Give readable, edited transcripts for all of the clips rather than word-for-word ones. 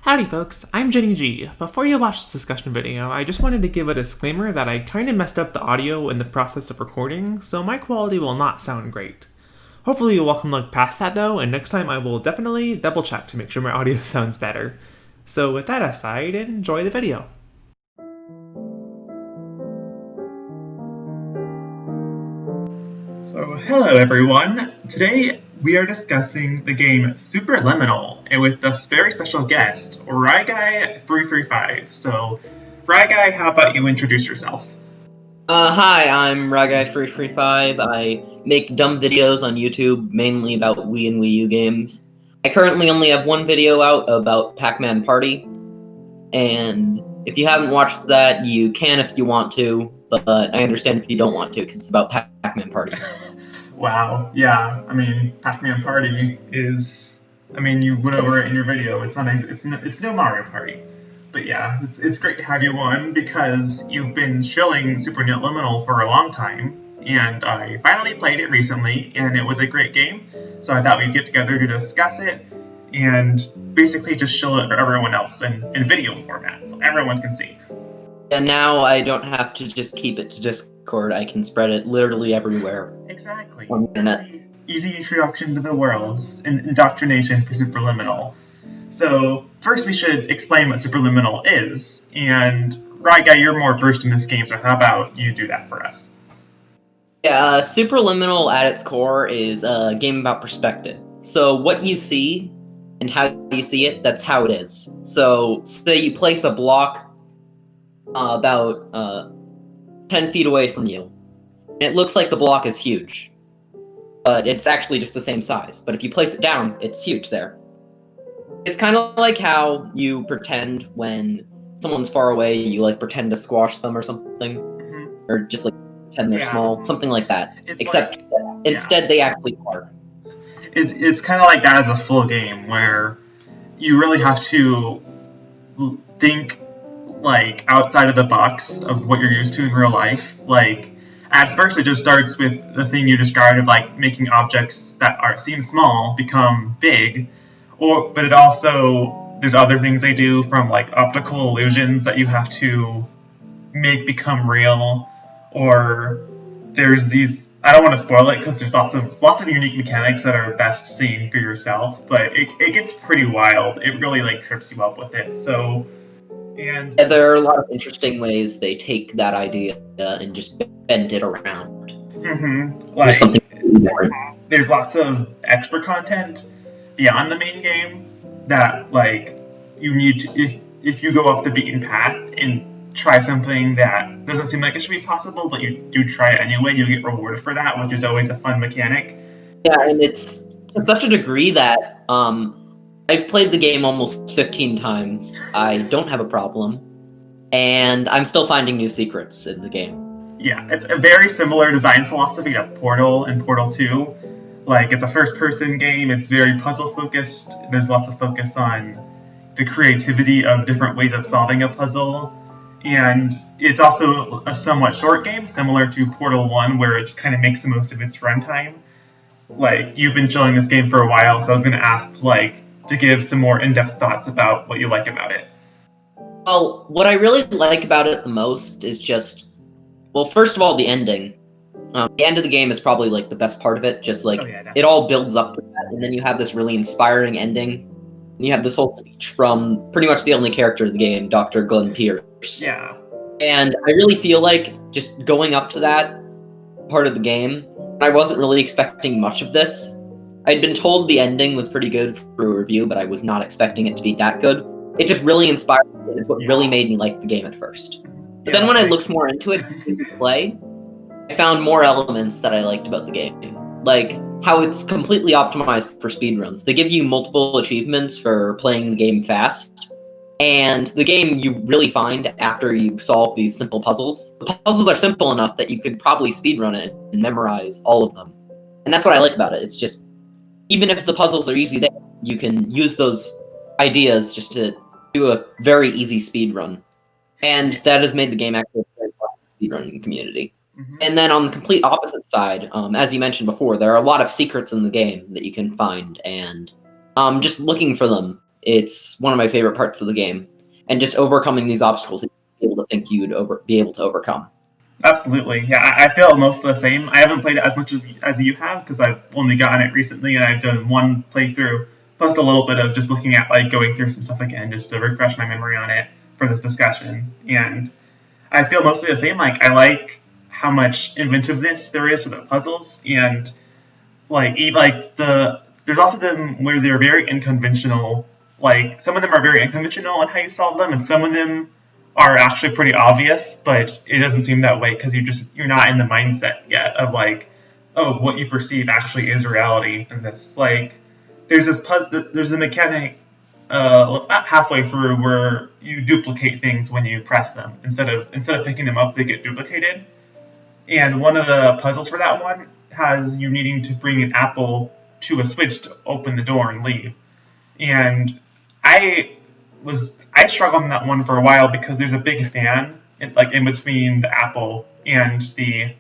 Howdy folks, I'm Jenny G. Before you watch this discussion video, I just wanted to give a disclaimer that I kinda messed up the audio in the process of recording, so my quality will not sound great. Hopefully you all can look past that though, and next time I will definitely double check to make sure my audio sounds better. So with that aside, enjoy the video. So hello everyone, today we are discussing the game Superliminal, and with this very special guest, RyGuy335. So, RyGuy, how about you introduce yourself? Hi, I'm RyGuy335. I make dumb videos on YouTube, mainly about Wii and Wii U games. I currently only have one video out about Pac-Man Party, and if you haven't watched that, you can if you want to, but I understand if you don't want to, because it's about Pac-Man Party. Wow, yeah, I mean, Pac-Man Party is, you went over it in your video, it's no Mario Party. But yeah, it's great to have you on, because you've been shilling Superliminal for a long time, and I finally played it recently, and it was a great game, so I thought we'd get together to discuss it, and basically just shill it for everyone else in video format, so everyone can see. And now I don't have to just keep it to Discord, I can spread it literally everywhere. Exactly. On the internet. Easy introduction to the worlds, and indoctrination for Superliminal. So, first we should explain what Superliminal is, and RyGuy, you're more versed in this game, so how about you do that for us? Yeah, Superliminal at its core is a game about perspective. So what you see and how you see it, that's how it is. So say you place a block about 10 feet away from you, and it looks like the block is huge, but it's actually just the same size. But if you place it down, it's huge there. It's kind of like how you pretend when someone's far away, you like pretend to squash them or something, or just like pretend they're small, something like that. Except instead they actually are. It's kind of like that as a full game, where you really have to think like outside of the box of what you're used to in real life. Like at first it just starts with the thing you described of like making objects that seem small become big, but it also, there's other things they do, from like optical illusions that you have to make become real, or there's these, I don't want to spoil it because there's lots of unique mechanics that are best seen for yourself, but it gets pretty wild. It really like trips you up with it. So, and yeah, there are a lot of interesting ways they take that idea and just bend it around. Like, something different. There's lots of extra content beyond the main game that like you need to, if you go off the beaten path and try something that doesn't seem like it should be possible, but you do try it anyway, you get rewarded for that, which is always a fun mechanic. Yeah, and it's to such a degree that I've played the game almost 15 times. I don't have a problem, and I'm still finding new secrets in the game. Yeah, it's a very similar design philosophy to Portal and Portal 2. Like, it's a first-person game, it's very puzzle-focused, there's lots of focus on the creativity of different ways of solving a puzzle, and it's also a somewhat short game, similar to Portal 1, where it just kind of makes the most of its runtime. Like, you've been chilling this game for a while, so I was going to ask, like, to give some more in-depth thoughts about what you like about it. Well, what I really like about it the most is just, well, first of all, the ending. The end of the game is probably like the best part of it, just like it all builds up to that, and then you have this really inspiring ending. And you have this whole speech from pretty much the only character of the game, Dr. Glenn Pierce. Yeah. And I really feel like just going up to that part of the game, I wasn't really expecting much of this. I'd been told the ending was pretty good for a review, but I was not expecting it to be that good. It just really inspired me, and it's what really made me like the game at first. But then when I looked more into it and play, I found more elements that I liked about the game. Like how it's completely optimized for speedruns. They give you multiple achievements for playing the game fast, and the game you really find after you've solved these simple puzzles. The puzzles are simple enough that you could probably speedrun it and memorize all of them. And that's what I like about it. It's just, even if the puzzles are easy there, you can use those ideas just to do a very easy speedrun. And that has made the game actually a very popular speedrunning community. And then on the complete opposite side, as you mentioned before, there are a lot of secrets in the game that you can find, and just looking for them It's one of my favorite parts of the game, and just overcoming these obstacles that you be able to think you'd be able to overcome. Absolutely, yeah. I feel most of the same. I haven't played it as much as you have because I've only gotten it recently, and I've done one playthrough plus a little bit of just looking at like going through some stuff again just to refresh my memory on it for this discussion. And I feel mostly the same. Like I like how much inventiveness there is to the puzzles, and there's also them where they're very unconventional. Like some of them are very unconventional in how you solve them, and some of them are actually pretty obvious, but it doesn't seem that way because you're not in the mindset yet of like, oh, what you perceive actually is reality. And that's like there's the mechanic about halfway through where you duplicate things when you press them instead of picking them up, they get duplicated. And one of the puzzles for that one has you needing to bring an apple to a switch to open the door and leave. And I struggled on that one for a while because there's a big fan in between the apple and the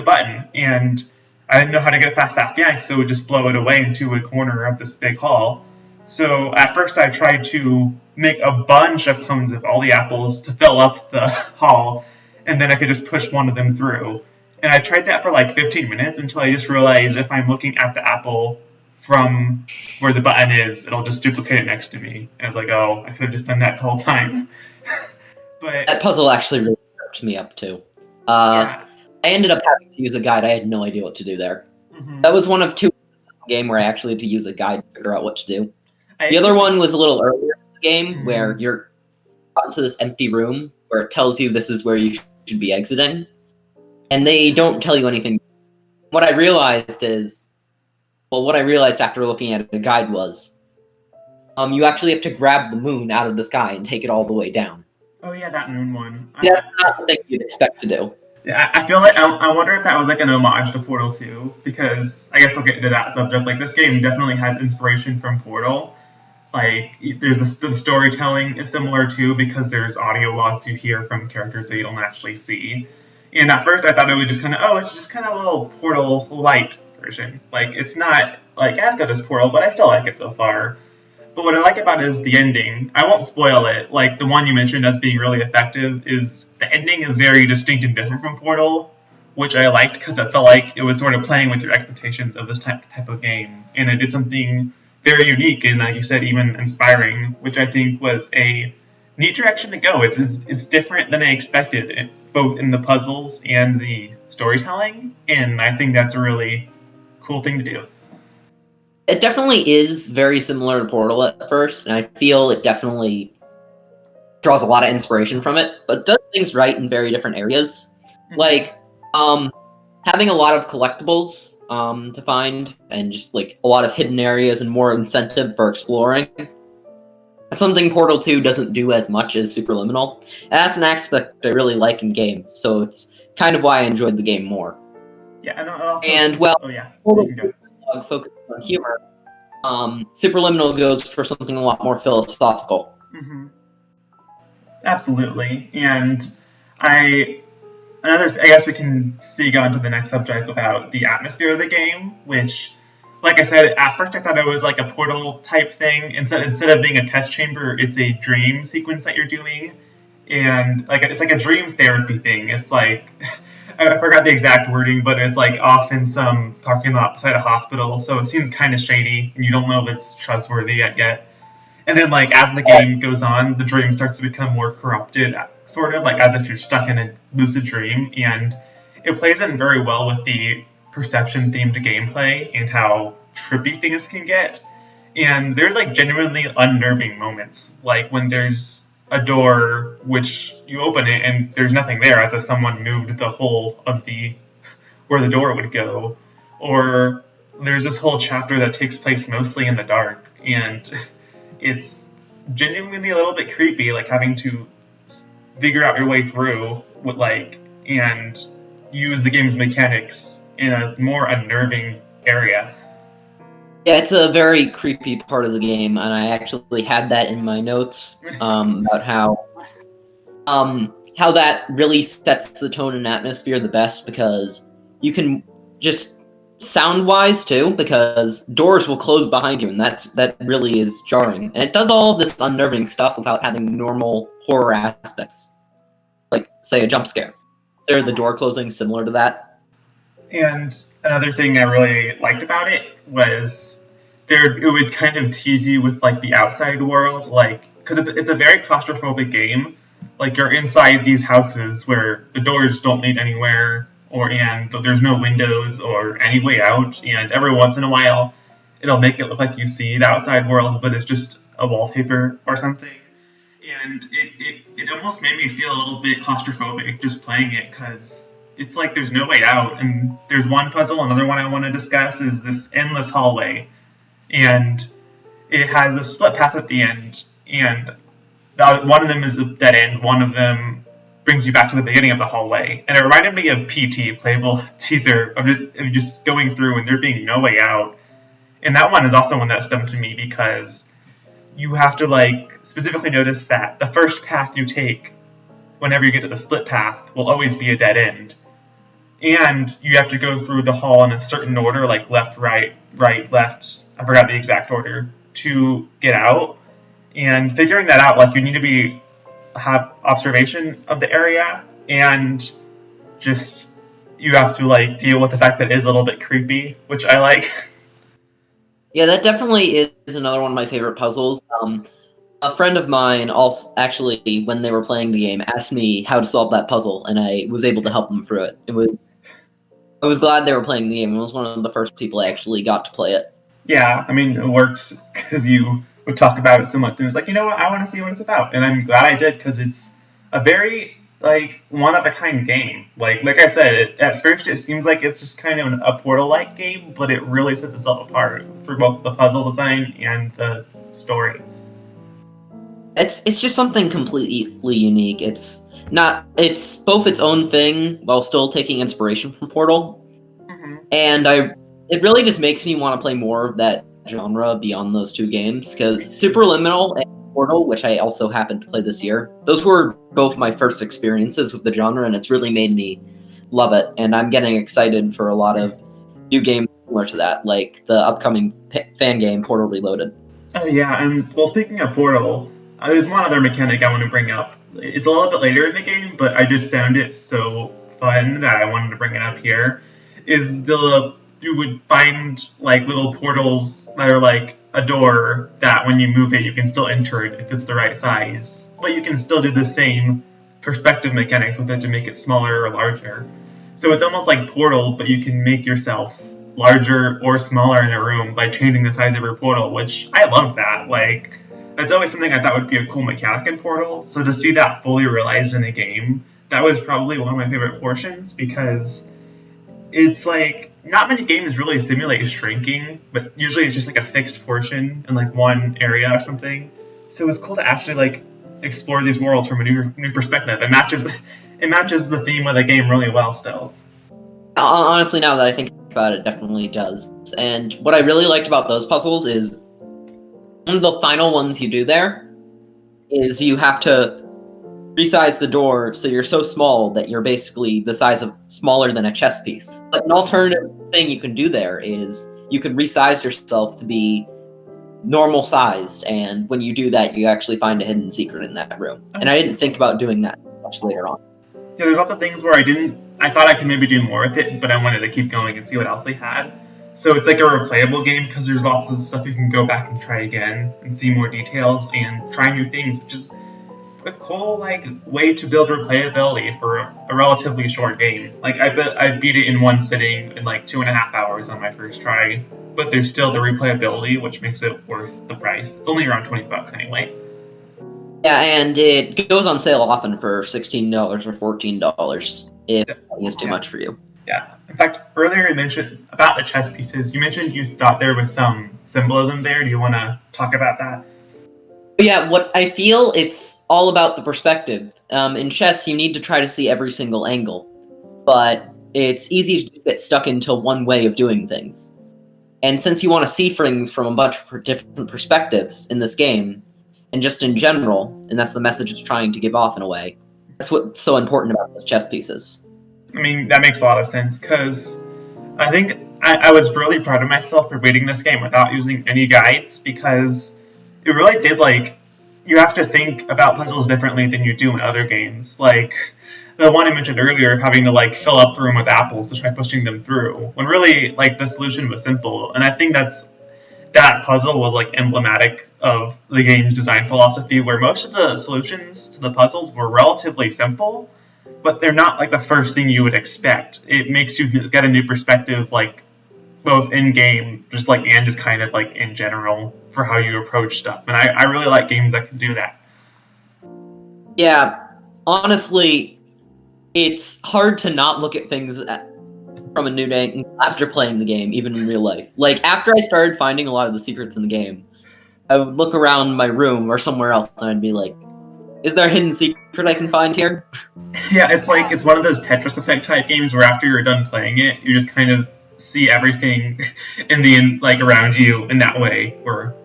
button, and I didn't know how to get past that fan because it would just blow it away into a corner of this big hall. So at first I tried to make a bunch of clones of all the apples to fill up the hall, and then I could just push one of them through. And I tried that for like 15 minutes until I just realized if I'm looking at the apple from where the button is, it'll just duplicate it next to me. And I was like, oh, I could have just done that the whole time. But that puzzle actually really tripped me up too. Yeah. I ended up having to use a guide. I had no idea what to do there. Mm-hmm. That was one of two game where I actually had to use a guide to figure out what to do. The other one was a little earlier in the game where you're out into this empty room where it tells you this is where you should be exiting. And they don't tell you anything. What I realized after looking at a guide was you actually have to grab the moon out of the sky and take it all the way down. Oh yeah, that moon one. That's not something you'd expect to do. Yeah, I feel like I wonder if that was like an homage to Portal 2, because I guess we'll get into that subject. Like this game definitely has inspiration from Portal. Like there's the storytelling is similar too because there's audio logs you hear from characters that you don't actually see. And at first I thought it would just it's just kind of a little Portal light version. Like it's not like as good as Portal, but I still like it so far. But what I like about it is the ending. I won't spoil it. Like the one you mentioned as being really effective is the ending is very distinct and different from Portal, which I liked because it felt like it was sort of playing with your expectations of this type of game, and it did something very unique and, like you said, even inspiring, which I think was a neat direction to go. It's different than I expected, both in the puzzles and the storytelling, and I think that's a really cool thing to do. It definitely is very similar to Portal at first, and I feel it definitely draws a lot of inspiration from it, but does things right in very different areas. Like, having a lot of collectibles to find, and just like a lot of hidden areas and more incentive for exploring. That's something Portal 2 doesn't do as much as Superliminal. And that's an aspect I really like in games, so it's kind of why I enjoyed the game more. Yeah, and also... Portal 2 focuses on humor. Superliminal goes for something a lot more philosophical. Mm-hmm. Absolutely, and I guess we can segue on to the next subject about the atmosphere of the game, which, like I said, at first I thought it was like a Portal type thing. Instead of being a test chamber, it's a dream sequence that you're doing, and it's like a dream therapy thing. It's like I forgot the exact wording, but it's like off in some parking lot beside a hospital, so it seems kind of shady, and you don't know if it's trustworthy yet. And then, like, as the game goes on, the dream starts to become more corrupted, sort of, like as if you're stuck in a lucid dream, and it plays in very well with the perception-themed gameplay and how trippy things can get. And there's, like, genuinely unnerving moments, like when there's a door which you open it and there's nothing there, as if someone moved the hole of where the door would go. Or there's this whole chapter that takes place mostly in the dark, and it's genuinely a little bit creepy, like having to figure out your way through and use the game's mechanics in a more unnerving area. Yeah, it's a very creepy part of the game, and I actually had that in my notes about how that really sets the tone and atmosphere the best, because you can just sound-wise too, because doors will close behind you, and that really is jarring. And it does all this unnerving stuff without having normal horror aspects, like say a jump scare. Is there the door closing similar to that? And another thing I really liked about it was it would kind of tease you with like the outside world, like because it's a very claustrophobic game. Like you're inside these houses where the doors don't lead anywhere, and there's no windows or any way out, and every once in a while it'll make it look like you see the outside world, but it's just a wallpaper or something. And it almost made me feel a little bit claustrophobic just playing it, because it's like there's no way out. And there's one puzzle, another one I want to discuss is this endless hallway, and it has a split path at the end, and one of them is a dead end, one of them brings you back to the beginning of the hallway. And it reminded me of PT, playable teaser, of just going through and there being no way out. And that one is also one that stumped me, because you have to like specifically notice that the first path you take whenever you get to the split path will always be a dead end. And you have to go through the hall in a certain order, like left, right, left, I forgot the exact order, to get out. And figuring that out, like you need to have observation of the area, and just you have to like deal with the fact that it is a little bit creepy, which I like. Yeah, that definitely is another one of my favorite puzzles. A friend of mine also actually, when they were playing the game, asked me how to solve that puzzle, and I was able to help them through it. I was glad they were playing the game. It was one of the first people I actually got to play it. Yeah, I mean, it works because you would talk about it so much, and it was like, you know what, I want to see what it's about. And I'm glad I did, because it's a very, like, one-of-a-kind game. Like I said, at first it seems like it's just kind of a Portal-like game, but it really sets itself apart through both the puzzle design and the story. It's just something completely unique. It's both its own thing while still taking inspiration from Portal. Mm-hmm. And it really just makes me want to play more of that genre beyond those two games, because Superliminal and Portal, which I also happened to play this year, those were both my first experiences with the genre, and it's really made me love it. And I'm getting excited for a lot of new games similar to that, like the upcoming fan game Portal Reloaded. Oh yeah, and well, speaking of Portal, there's one other mechanic I want to bring up. It's a little bit later in the game, but I just found it so fun that I wanted to bring it up here. You would find like little portals that are like a door that when you move it, you can still enter it if it's the right size. But you can still do the same perspective mechanics with it to make it smaller or larger. So it's almost like Portal, but you can make yourself larger or smaller in a room by changing the size of your portal, which I love that. Like, that's always something I thought would be a cool mechanic in Portal. So to see that fully realized in a game, that was probably one of my favorite portions, because it's like not many games really simulate shrinking, but usually it's just like a fixed portion in like one area or something. So it was cool to actually like explore these worlds from a new perspective. It matches the theme of the game really well still. Honestly, now that I think about it, definitely does. And what I really liked about those puzzles is one of the final ones you do there is you have to resize the door so you're so small that you're basically the size of smaller than a chess piece. But an alternative thing you can do there is you can resize yourself to be normal sized, and when you do that, you actually find a hidden secret in that room. And I didn't think about doing that much later on. Yeah, there's lots of things where I thought I could maybe do more with it, but I wanted to keep going and see what else they had. So it's like a replayable game, because there's lots of stuff you can go back and try again and see more details and try new things, which is a cool way to build replayability for a relatively short game. Like I beat it in one sitting in 2.5 hours on my first try, but there's still the replayability, which makes it worth the price. It's only around $20 anyway. Yeah, and it goes on sale often for $16 or $14 if it is too much for you. Yeah. In fact, earlier you mentioned about the chess pieces. You mentioned you thought there was some symbolism there. Do you want to talk about that? Yeah, what I feel, it's all about the perspective. In chess, you need to try to see every single angle, but it's easy to just get stuck into one way of doing things. And since you want to see things from a bunch of different perspectives in this game, and just in general, and that's the message it's trying to give off in a way, that's what's so important about those chess pieces. I mean, that makes a lot of sense, because I think I was really proud of myself for beating this game without using any guides, because it really did, like, you have to think about puzzles differently than you do in other games. Like, the one I mentioned earlier of having to, like, fill up the room with apples to try pushing them through, when really, like, the solution was simple. And I think that puzzle was, like, emblematic of the game's design philosophy, where most of the solutions to the puzzles were relatively simple, but they're not, like, the first thing you would expect. It makes you get a new perspective, like, both in-game, just, like, and just kind of, like, in general, for how you approach stuff. And I really like games that can do that. Yeah, honestly, it's hard to not look at things from a new angle after playing the game, even in real life. Like, after I started finding a lot of the secrets in the game, I would look around my room or somewhere else and I'd be like, is there a hidden secret I can find here? Yeah, it's like, it's one of those Tetris Effect type games where after you're done playing it, you just kind of see everything like, around you in that way, where,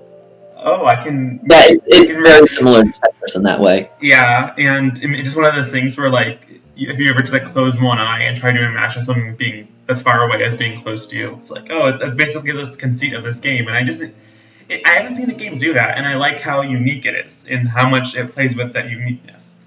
oh, I can... Yeah, it's very similar to Tetris in that way. Yeah, and it's just one of those things where, like, if you ever just, like, close one eye and try to imagine something being as far away as being close to you, it's like, oh, that's basically this conceit of this game, and I haven't seen a game do that, and I like how unique it is, and how much it plays with that uniqueness.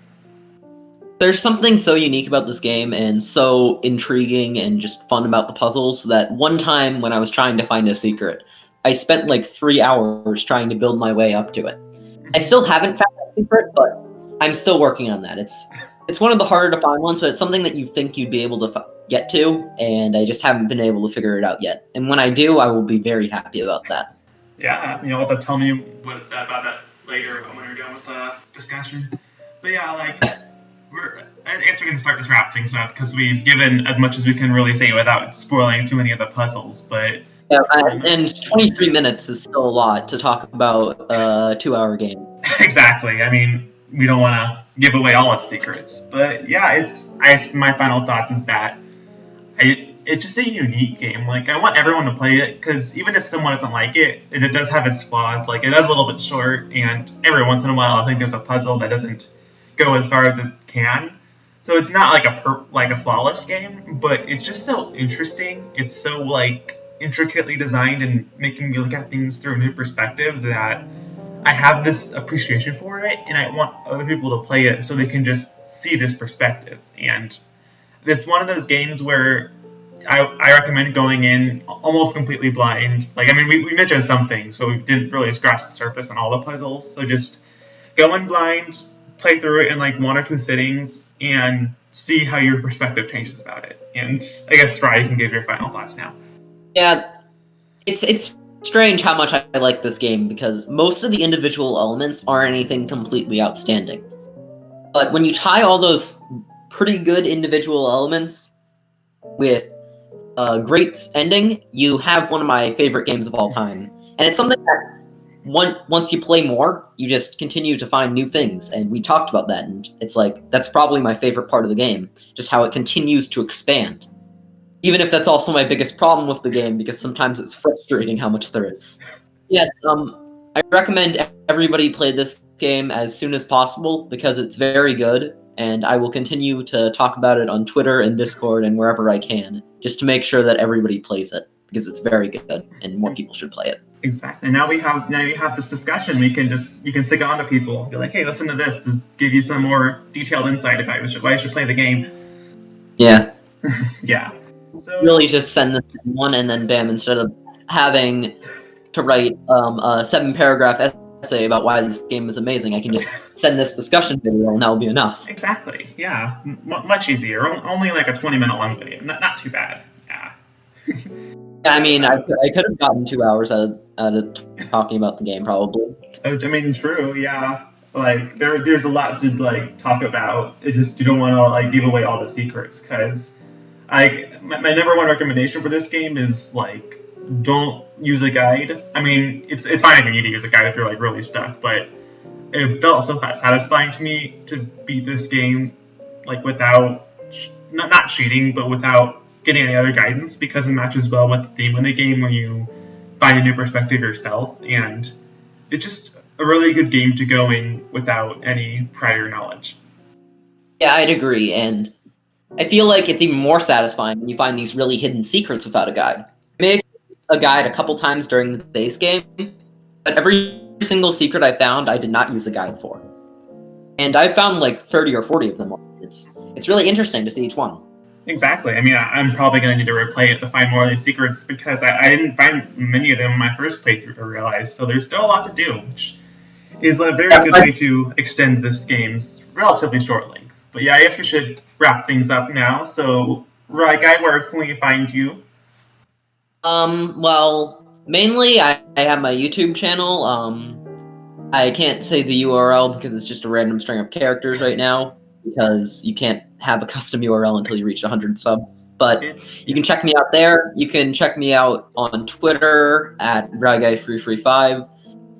There's something so unique about this game, and so intriguing and just fun about the puzzles, that one time when I was trying to find a secret, I spent like 3 hours trying to build my way up to it. I still haven't found that secret, but I'm still working on that. It's one of the harder to find ones, but it's something that you think you'd be able to get to, and I just haven't been able to figure it out yet. And when I do, I will be very happy about that. Yeah, you'll have to tell me about that later when we're done with the discussion. But yeah, like, I guess we can start to wrap things up, because we've given as much as we can really say without spoiling too many of the puzzles, but... Yeah, and 23 minutes is still a lot to talk about a 2-hour game. Exactly. I mean, we don't want to give away all its secrets. But yeah, my final thoughts is that it's just a unique game. Like, I want everyone to play it, because even if someone doesn't like it, it does have its flaws. Like, it is a little bit short, and every once in a while I think there's a puzzle that doesn't go as far as it can. So it's not like a flawless game, but it's just so interesting. It's so, like, intricately designed and making me look at things through a new perspective that I have this appreciation for it, and I want other people to play it so they can just see this perspective. And it's one of those games where I recommend going in almost completely blind. Like, I mean, we mentioned some things, but we didn't really scratch the surface on all the puzzles. So just go in blind, play through it in like 1 or 2 sittings, and see how your perspective changes about it. And I guess, Fry, you can give your final thoughts now. Yeah, it's strange how much I like this game, because most of the individual elements aren't anything completely outstanding. But when you tie all those pretty good individual elements with a great ending, you have one of my favorite games of all time. And it's something that once you play more, you just continue to find new things. And we talked about that, and it's like, that's probably my favorite part of the game, just how it continues to expand. Even if that's also my biggest problem with the game, because sometimes it's frustrating how much there is. Yes, I recommend everybody play this game as soon as possible, because it's very good, and I will continue to talk about it on Twitter and Discord and wherever I can, just to make sure that everybody plays it, because it's very good, and more people should play it. Exactly. Now you have this discussion. You can stick it on to people. Be like, hey, listen to this. This give you some more detailed insight about why you should play the game. Yeah. Yeah. So really just send this to one, and then bam, instead of having to write a 7-paragraph essay about why this game is amazing, I can just send this discussion video, and that'll be enough. Exactly. Yeah. Much easier. Only like a 20-minute long video. Not too bad. Yeah. I mean, I could have gotten 2 hours out of talking about the game, probably. I mean, true. Yeah. Like there's a lot to like talk about. It just, you don't want to like give away all the secrets, because my number one recommendation for this game is, like, don't use a guide. I mean, it's fine if you need to use a guide if you're, like, really stuck, but it felt so satisfying to me to beat this game, like, without, not cheating, but without getting any other guidance, because it matches well with the theme of the game when you find a new perspective yourself, and it's just a really good game to go in without any prior knowledge. Yeah, I'd agree, and I feel like it's even more satisfying when you find these really hidden secrets without a guide. I mean, a guide a couple times during the base game, but every single secret I found, I did not use a guide for. And I found like 30 or 40 of them. It's really interesting to see each one. Exactly. I mean, I'm probably going to need to replay it to find more of these secrets because I didn't find many of them in my first playthrough, I realized. So there's still a lot to do, which is a very good way to extend this game's relatively short length. But yeah, I guess we should wrap things up now. So, right, Guy, where can we find you? Well, mainly I have my YouTube channel. I can't say the URL because it's just a random string of characters right now, because you can't have a custom URL until you reach 100 subs. But you can check me out there. You can check me out on Twitter at RyGuy335.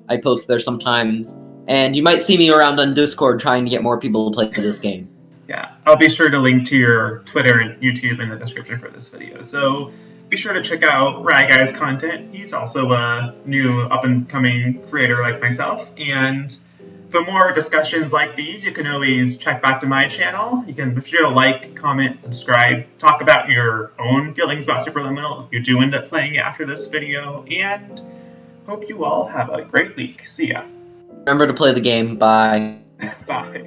I post there sometimes. And you might see me around on Discord trying to get more people to play this game. Yeah, I'll be sure to link to your Twitter and YouTube in the description for this video. So be sure to check out RyGuy's content. He's also a new up-and-coming creator like myself. And for more discussions like these, you can always check back to my channel. You can be sure to like, comment, subscribe, talk about your own feelings about Superliminal if you do end up playing it after this video. And hope you all have a great week. See ya. Remember to play the game. Bye. Bye.